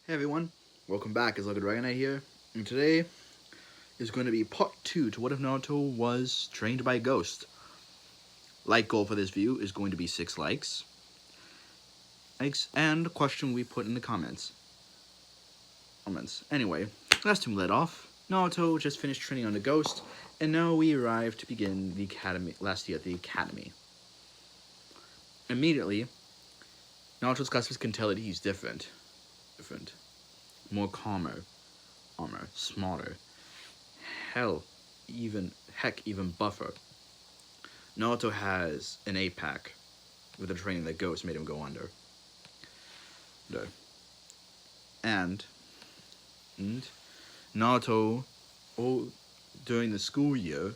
Hey everyone, welcome back. It's Like a Dragon Knight here, and today is going to be part 2 to what if Naruto was trained by a ghost. Like goal for this view is going to be 6 likes, and a question we put in the comments. Anyway, last time we let off, Naruto just finished training on the ghost, and now we arrive to begin the academy last year at the academy. Immediately, Naruto's classmates can tell that he's different. More calmer, smarter, even buffer. Naruto has an 8-pack with the training that Ghost made him go under. And Naruto, during the school year,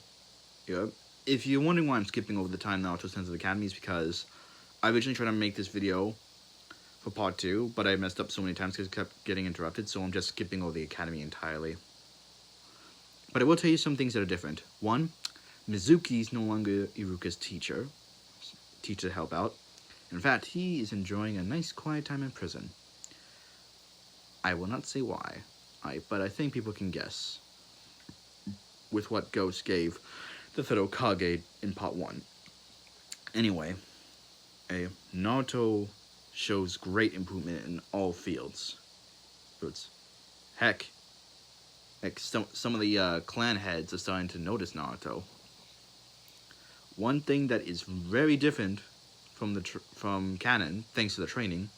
if you're wondering why I'm skipping over the time Naruto sends to the academy, is because I originally tried to make this video for part 2, but I messed up so many times because it kept getting interrupted, so I'm just skipping over the academy entirely. But I will tell you some things that are different. One, Mizuki's no longer Iruka's teacher to help out. In fact, he is enjoying a nice quiet time in prison. I will not say why, but I think people can guess with what Ghost gave the third Hokage in part 1. Anyway, Naruto shows great improvement in all fields. Heck, some of the clan heads are starting to notice Naruto. One thing that is very different from canon, thanks to the training,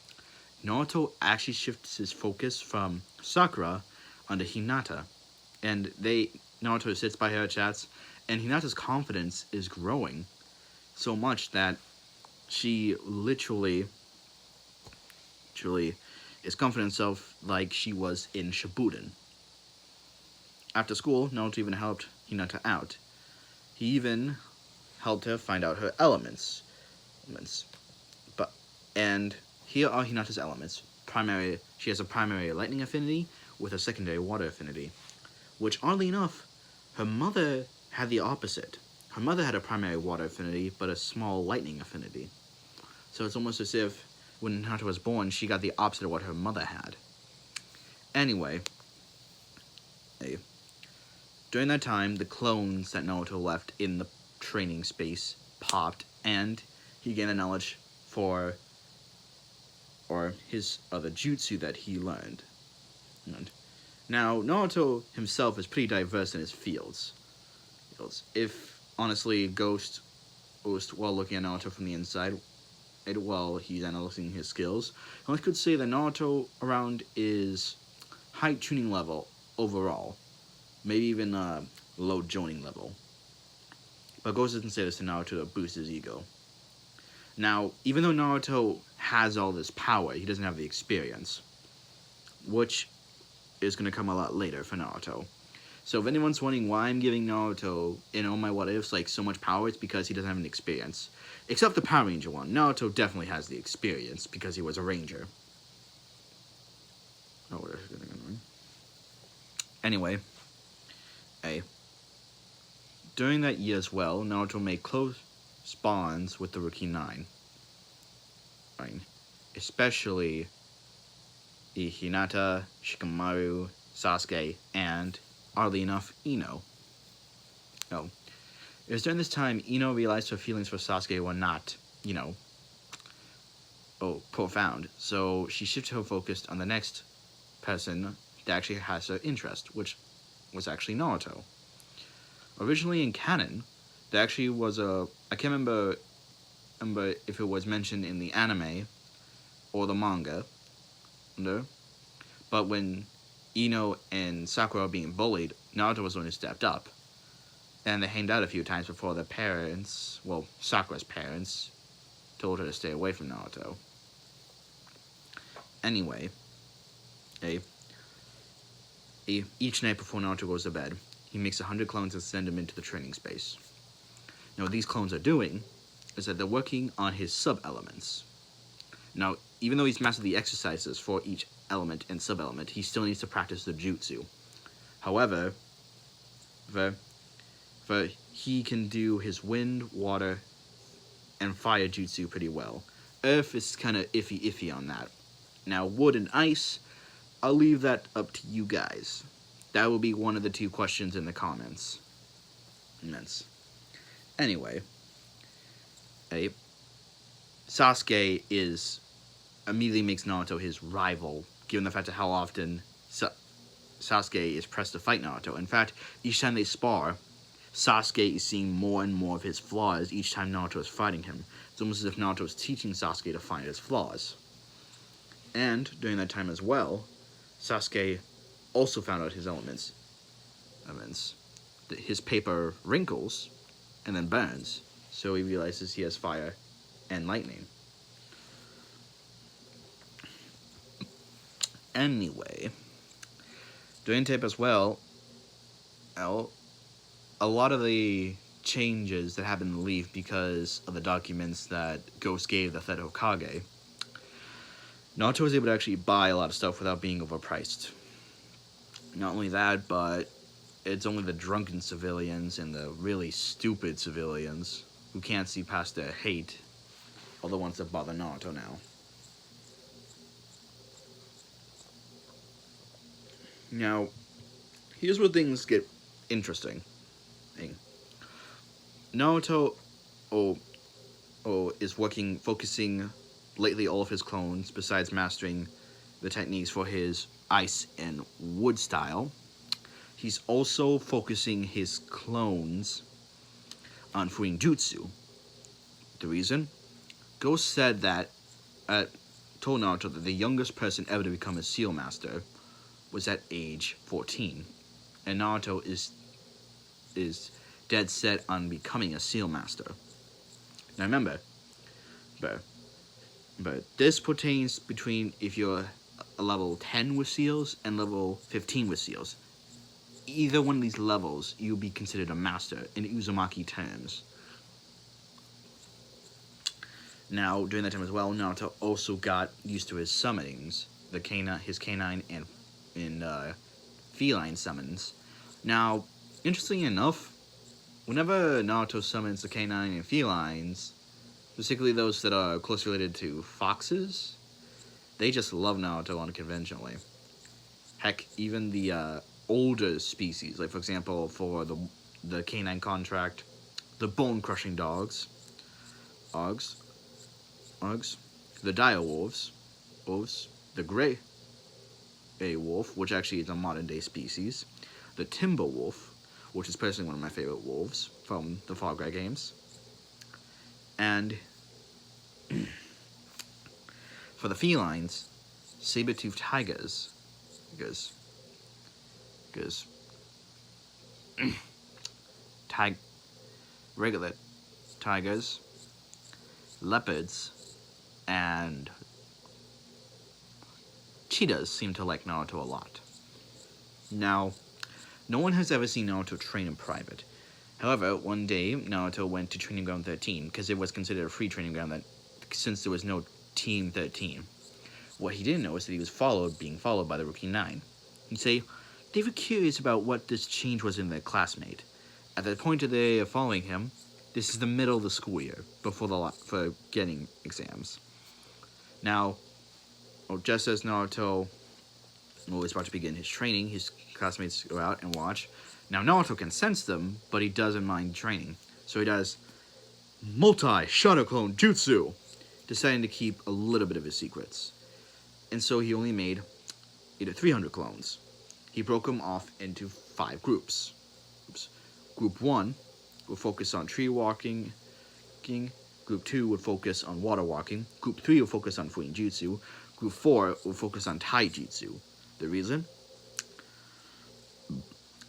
Naruto actually shifts his focus from Sakura onto Hinata, and Naruto sits by her, chats, and Hinata's confidence is growing so much that she literally is confident in herself like she was in Shippuden. After school, Naruto even helped Hinata out. He even helped her find out her elements. And here are Hinata's elements. She has a primary lightning affinity with a secondary water affinity, which oddly enough, her mother had the opposite. Her mother had a primary water affinity, but a small lightning affinity. So it's almost as if when Hinata was born, she got the opposite of what her mother had. Anyway, during that time, the clones that Naruto left in the training space popped, and he gained the knowledge for his other jutsu that he learned. Now, Naruto himself is pretty diverse in his fields. If, honestly, Ghost, while looking at Naruto from the inside, while he's analyzing his skills, I could say that Naruto around is high tuning level overall, maybe even low joning level. But Ghost doesn't say this to Naruto to boost his ego. Now, even though Naruto has all this power, he doesn't have the experience, which is going to come a lot later for Naruto. So if anyone's wondering why I'm giving Naruto in all my what ifs like so much power, it's because he doesn't have an experience. Except the Power Ranger one. Naruto definitely has the experience because he was a ranger. Anyway, during that year as well, Naruto made close bonds with the Rookie 9. Especially Hinata, Shikamaru, Sasuke, and, oddly enough, Ino. It was during this time Ino realized her feelings for Sasuke were not, profound. So she shifted her focus on the next person that actually has her interest, which was actually Naruto. Originally in canon, there actually was I can't remember if it was mentioned in the anime or the manga, but when Ino and Sakura were being bullied, Naruto was the one who stepped up. And they hanged out a few times before their parents, Sakura's parents, told her to stay away from Naruto. Anyway, each night before Naruto goes to bed, he makes 100 clones and sends them into the training space. Now, what these clones are doing is that they're working on his sub-elements. Now, even though he's mastered the exercises for each element and sub-element, he still needs to practice the jutsu. However, he can do his wind, water, and fire jutsu pretty well. Earth is kind of iffy on that. Now, wood and ice, I'll leave that up to you guys. That will be one of the 2 questions in the comments. Anyway, Sasuke immediately makes Naruto his rival, given the fact of how often Sasuke is pressed to fight Naruto. In fact, each time they spar, Sasuke is seeing more and more of his flaws each time Naruto is fighting him. It's almost as if Naruto is teaching Sasuke to find his flaws. And during that time as well, Sasuke also found out his elements. His paper wrinkles and then burns, so he realizes he has fire and lightning. Anyway, during tape as well, a lot of the changes that happened in the Leaf because of the documents that Ghost gave the third Hokage, Naruto was able to actually buy a lot of stuff without being overpriced. Not only that, but it's only the drunken civilians and the really stupid civilians who can't see past their hate are the ones that bother Naruto now. Now, here's where things get interesting. Naruto is focusing lately all of his clones, besides mastering the techniques for his ice and wood style. He's also focusing his clones on Fuin Jutsu. The reason? Ghost said that, told Naruto that the youngest person ever to become a seal master was at age 14. And Naruto is dead set on becoming a seal master. Now remember, but this pertains between if you're a level 10 with seals and level 15 with seals. Either one of these levels, you'll be considered a master in Uzumaki terms. Now, during that time as well, Naruto also got used to his summonings, his canine and feline summons. Now, interestingly enough, whenever Naruto summons the canine and felines, particularly those that are closely related to foxes, they just love Naruto unconventionally. Heck, even the older species, like for example, for the canine contract, the bone-crushing dogs, the dire wolves, the gray wolf, which actually is a modern-day species, the timber wolf, which is personally one of my favorite wolves from the Far Cry games, and for the felines, saber-toothed tigers, because regular tigers, leopards, and cheetahs seem to like Naruto a lot. Now, no one has ever seen Naruto train in private. However, one day, Naruto went to Training Ground 13, because it was considered a free training ground since there was no Team 13. What he didn't know is that he was being followed by the Rookie 9. He'd say, they were curious about what this change was in their classmate. At the point of they are following him, this is the middle of the school year, for getting exams. Now, just as Naruto was about to begin his training, his classmates go out and watch. Now, Naruto can sense them, but he doesn't mind training. So he does multi-shadow clone jutsu, deciding to keep a little bit of his secrets. And so he only made 300 clones. He broke them off into 5 groups. Group 1 would focus on tree walking. Group 2 would focus on water walking. Group 3 would focus on Fuin Jutsu. Group 4 would focus on Taijutsu. The reason?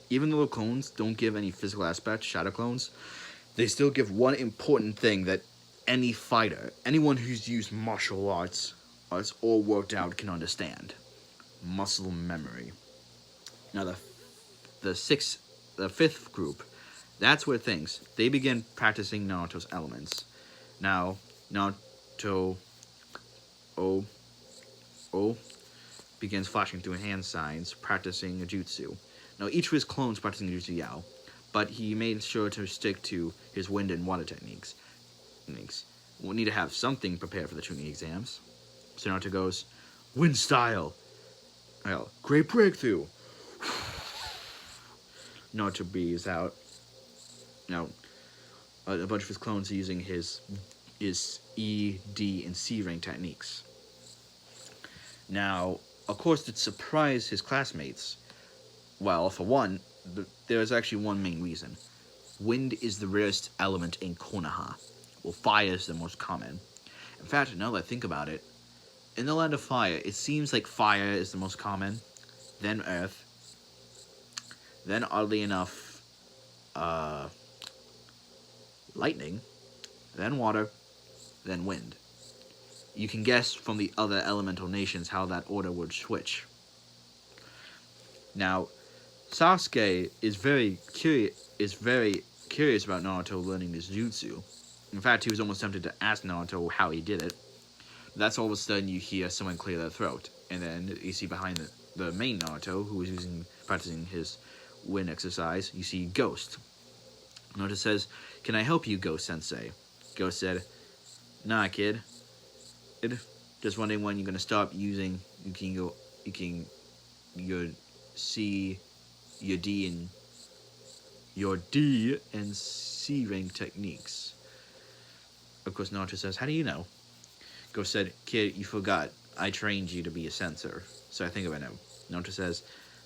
Even though the clones don't give any physical aspect, shadow clones, they still give one important thing that any fighter, anyone who's used martial arts or worked out can understand. Muscle memory. Now the 5th group, that's where they begin practicing Naruto's elements. Now, Naruto begins flashing through hand signs, practicing a jutsu. Now, each of his clones practicing jutsu Yao, but he made sure to stick to his wind and water techniques. We'll need to have something prepared for the Chunin exams. So Naruto goes, wind style, Well, great breakthrough. Naruto breathes out. Now, a bunch of his clones are using his E, D, and C rank techniques. Now, of course, to surprise his classmates, well, for one, there's actually one main reason. Wind is the rarest element in Konoha, while fire is the most common. In fact, now that I think about it, in the land of fire, it seems like fire is the most common, then earth, then oddly enough, lightning, then water, then wind. You can guess from the other elemental nations how that order would switch. Now, Sasuke is very curious about Naruto learning this jutsu. In fact, he was almost tempted to ask Naruto how he did it. That's all of a sudden you hear someone clear their throat, and then you see behind the main Naruto, who is practicing his wind exercise, you see Ghost. Naruto says, "Can I help you, Ghost Sensei?" Ghost said, "Nah, kid. Just wondering when you're gonna stop using your C, your D and C rank techniques." Of course, Naruto says, "How do you know?" Ghost said, "Kid, you forgot. I trained you to be a sensor, so I think of it now." Naruto says,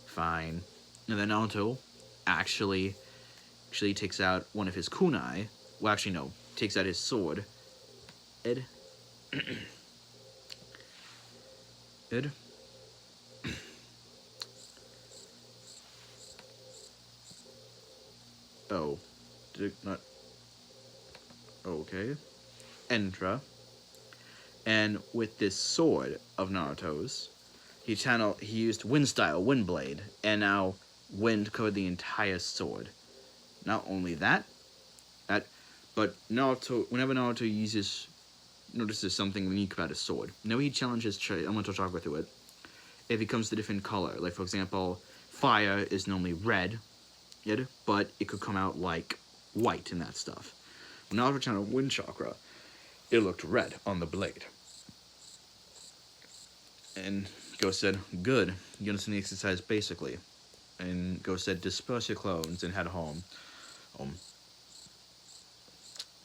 "Fine." And then Naruto actually takes out one of his kunai. Well, actually, no. Takes out his sword. Ed. Oh. Did it not? Okay. Entra. And with this sword of Naruto's, he used Wind Style, Wind Blade, and now wind covered the entire sword. Not only that, but Naruto, whenever Naruto notices something unique about his sword, whenever he challenges elemental chakra through it, it becomes a different color. Like, for example, fire is normally red, but it could come out like white and that stuff. When Naruto channeled wind chakra, it looked red on the blade. And Ghost said, "Good, you understand the exercise basically." And Ghost said, "Disperse your clones and head home.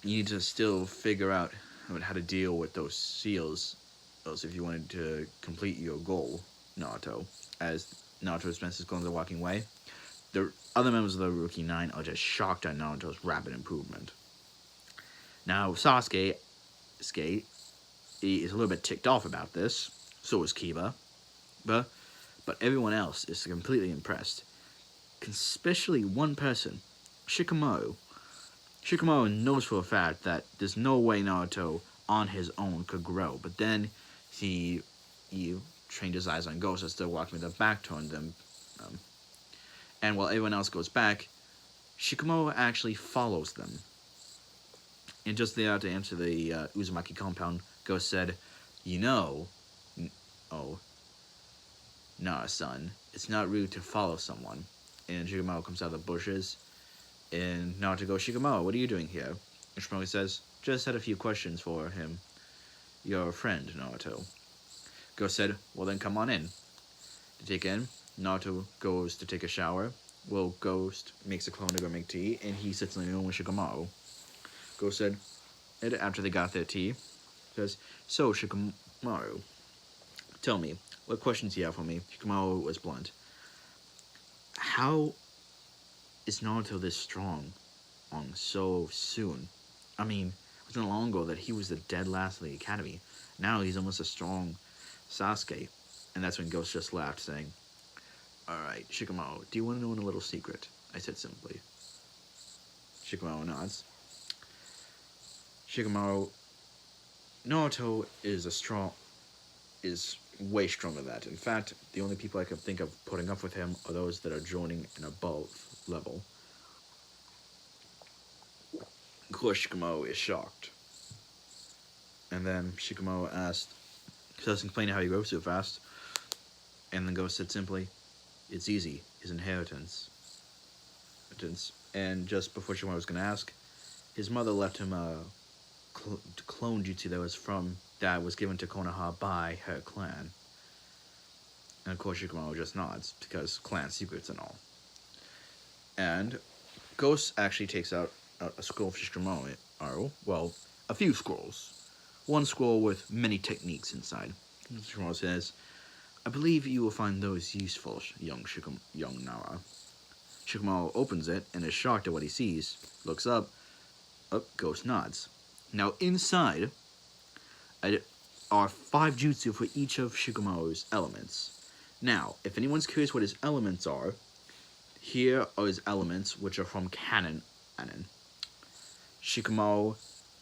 You need to still figure out how to deal with those seals, if you wanted to complete your goal, Naruto." As Naruto dispenses his clones are walking away, the other members of the Rookie Nine are just shocked at Naruto's rapid improvement. Now, Sasuke he is a little bit ticked off about this. So is Kiba. But everyone else is completely impressed. Especially one person, Shikamaru. Shikamaru knows for a fact that there's no way Naruto on his own could grow. But then he trained his eyes on Ghost as they're walking with their back toward them. And while everyone else goes back, Shikamaru actually follows them. And just there to enter the Uzumaki compound, Ghost said, "Nah, son, it's not rude to follow someone." And Shikamaru comes out of the bushes, and Naruto goes, "Shikamaru, what are you doing here?" And Shikamaru says, "Just had a few questions for him. You're a friend, Naruto." Ghost said, "Well then come on in." To take in, Naruto goes to take a shower. Well, Ghost makes a clone to go make tea, and he sits in the room with Shikamaru. Ghost said, after they got their tea, says, "So, Shikamaru, tell me, what questions do you have for me?" Shikamaru was blunt. "How is Naruto this strong so soon? I mean, it wasn't long ago that he was the dead last of the academy. Now he's almost a strong Sasuke." And that's when Ghost just laughed, saying, "Alright, Shikamaru, do you want to know a little secret?" I said simply. Shikamaru nods. Shikamaru, Naruto is way stronger than that. In fact, the only people I can think of putting up with him are those that are joining an above level. Of course, Shikamaru is shocked. And then Shikamaru starts complaining how he grows so fast. And then Ghost said simply, "It's easy, his inheritance." And just before Shikamaru was going to ask, his mother left him a clone jutsu that was given to Konoha by her clan. And of course, Shikamaru just nods because clan secrets and all. And Ghost actually takes out a scroll for Shikamaru. Well, a few scrolls. One scroll with many techniques inside. Shikamaru says, "I believe you will find those useful, young Nara." Shikamaru opens it and is shocked at what he sees. Looks up. Ghost nods. Now inside are 5 jutsu for each of Shikamaru's elements. Now, if anyone's curious what his elements are, here are his elements, which are from canon. Shikamaru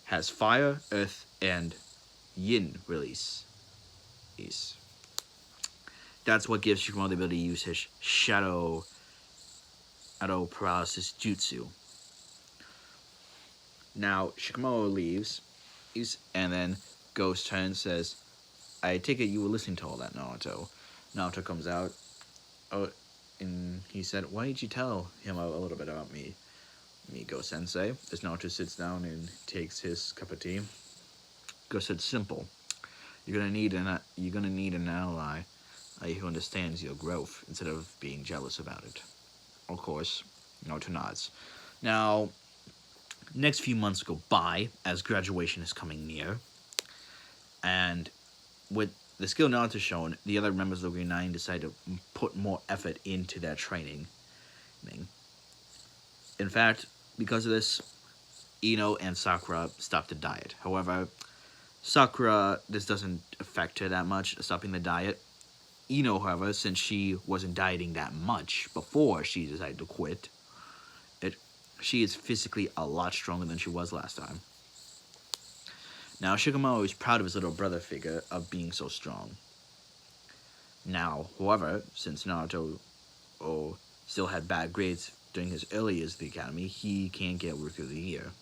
has fire, earth, and yin release. That's what gives Shikamaru the ability to use his shadow paralysis jutsu. Now, Shikamaru leaves, and then Ghost turns and says, "I take it you were listening to all that, Naruto." Naruto comes out, and he said, "Why didn't you tell him a little bit about me, Ghost-sensei?" As Naruto sits down and takes his cup of tea, Ghost said, "Simple. You're gonna need an ally who understands your growth instead of being jealous about it." Of course, Naruto nods. Now, next few months go by as graduation is coming near, and with the skill Naruto shown, the other members of the Green Nine decide to put more effort into their training. In fact, because of this, Ino and Sakura stopped the diet. However, Sakura, this doesn't affect her that much, stopping the diet. Ino, however, since she wasn't dieting that much before she decided to quit, she is physically a lot stronger than she was last time. Now, Shikamaru is proud of his little brother figure of being so strong. Now, however, since Naruto still had bad grades during his early years of the academy, he can't get Rookie of the Year.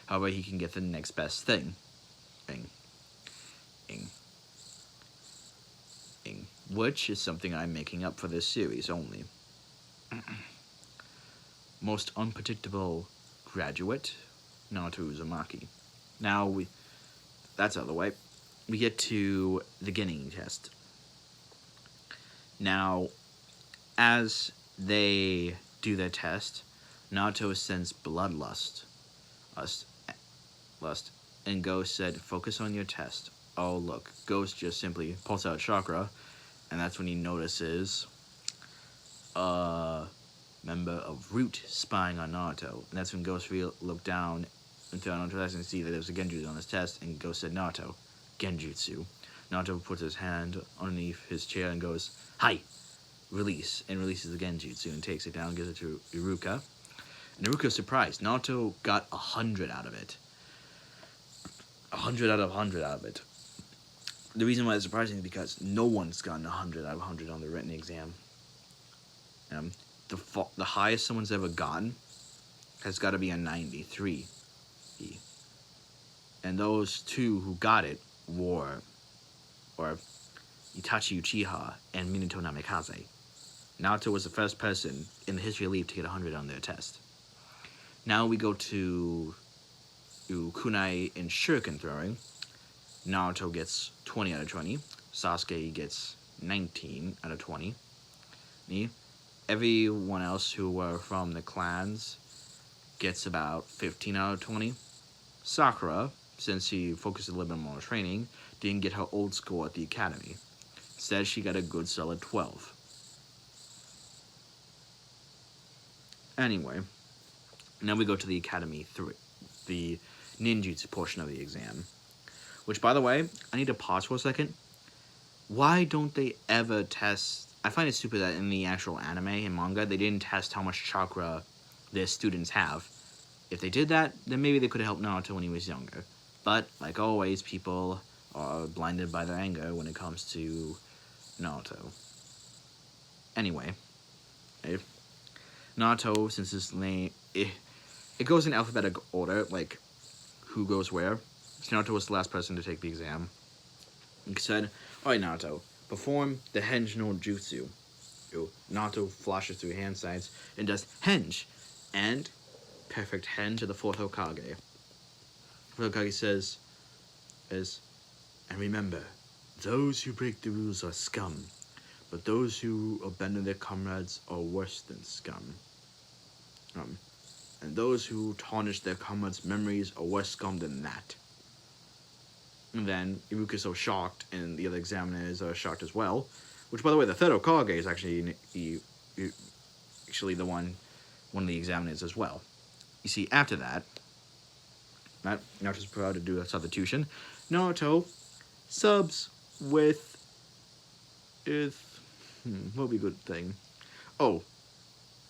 However, he can get the next best thing. Which is something I'm making up for this series only. Most unpredictable graduate, Naruto Uzumaki. Now, that's out of the way. We get to the Genin test. Now, as they do their test, Naruto sends bloodlust, and Ghost said, "Focus on your test." Oh, look, Ghost just simply pulls out chakra, and that's when he notices a member of Root spying on Naruto. And that's when Ghost looked down into Naruto's test and see that there was a Genjutsu on his test, and Ghost said, "Naruto, Genjutsu." Naruto puts his hand underneath his chair and goes, "Hi!" Release, and releases the Genjutsu and takes it down and gives it to Iruka. And Iruka's surprised. Naruto got 100 out of it. 100 out of 100 out of it. The reason why it's surprising is because no one's gotten 100 out of 100 on the written exam. The highest someone's ever gotten has got to be a 93. And those two who got it were Itachi Uchiha and Minato Namikaze. Naruto was the first person in the history of Leaf to get 100 on their test. Now we go to kunai and shuriken throwing. Naruto gets 20 out of 20. Sasuke gets 19 out of 20. Everyone else who were from the clans gets about 15 out of 20. Sakura, since she focused a little bit more on training, didn't get her old score at the academy. Instead, she got a good solid 12. Anyway, now we go to the Academy 3, the ninjutsu portion of the exam. Which, by the way, I need to pause for a second. Why don't they ever test... I find it stupid that in the actual anime and manga, they didn't test how much chakra their students have. If they did that, then maybe they could have helped Naruto when he was younger. But, like always, people are blinded by their anger when it comes to Naruto. Anyway, Naruto, since his name... It goes in alphabetical order, like who goes where. So Naruto was the last person to take the exam. He said, "Alright, Naruto, perform the Henge no Jutsu." Naruto flashes through hand signs and does Henge, and perfect Henge to the 4th Hokage. The 4th Hokage says, "And remember, those who break the rules are scum, but those who abandon their comrades are worse than scum. And those who tarnish their comrades' memories are worse scum than that. And then Iruka's so shocked, and the other examiners are shocked as well. Which, by the way, the third Hokage is actually the one of the examiners as well. You see, after that, Naruto's proud to do a substitution. Naruto subs with what would be a good thing? Oh,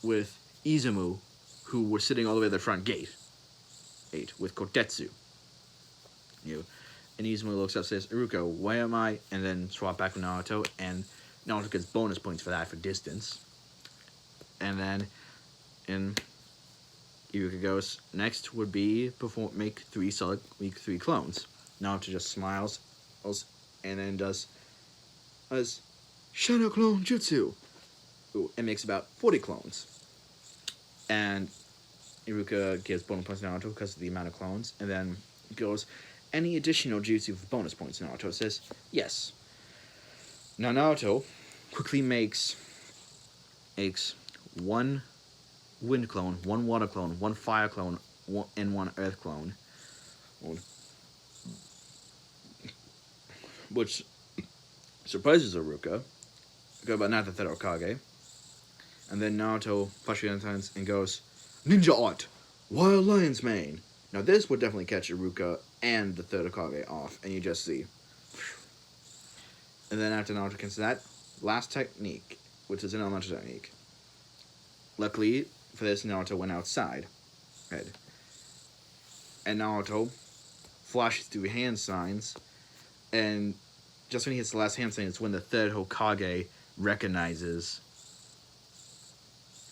with Izumu, who was sitting all the way at the front gate. With Kotetsu. And Izumu looks up, says, Iruka, where am I? And then swap back with Naruto, and Naruto gets bonus points for that for distance. And then Iruka goes, next would be make three clones. Naruto just smiles, and then does Shadow Clone Jutsu. It makes about 40 clones. And Iruka gives bonus points to Naruto because of the amount of clones, and then goes, any additional jutsu for bonus points? Naruto says, yes. Now Naruto quickly makes one wind clone, one water clone, one fire clone, and one earth clone. Which surprises Iruka, but not the third Hokage. And then Naruto flushes and goes, ninja art, wild lion's mane. Now this would definitely catch Iruka and the third Hokage off, and you just see. And then after Naruto gets that, last technique, which is an elemental technique. Luckily for this, Naruto went outside. And Naruto flashes through hand signs, and just when he hits the last hand sign, it's when the third Hokage recognizes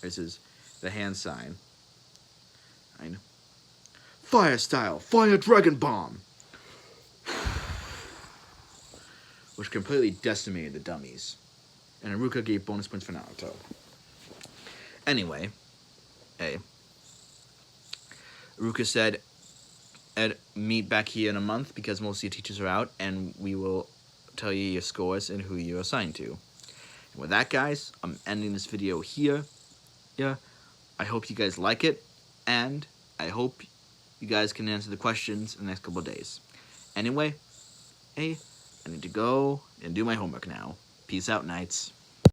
the hand sign. Fire style, fire dragon bomb, which completely decimated the dummies. And Iruka gave bonus points for Naruto. Anyway, Iruka said, Ed, meet back here in a month because most of your teachers are out, and we will tell you your scores and who you're assigned to. And with that, guys, I'm ending this video here. I hope you guys like it, and I hope you guys can answer the questions in the next couple of days. Anyway, I need to go and do my homework now. Peace out, Knights.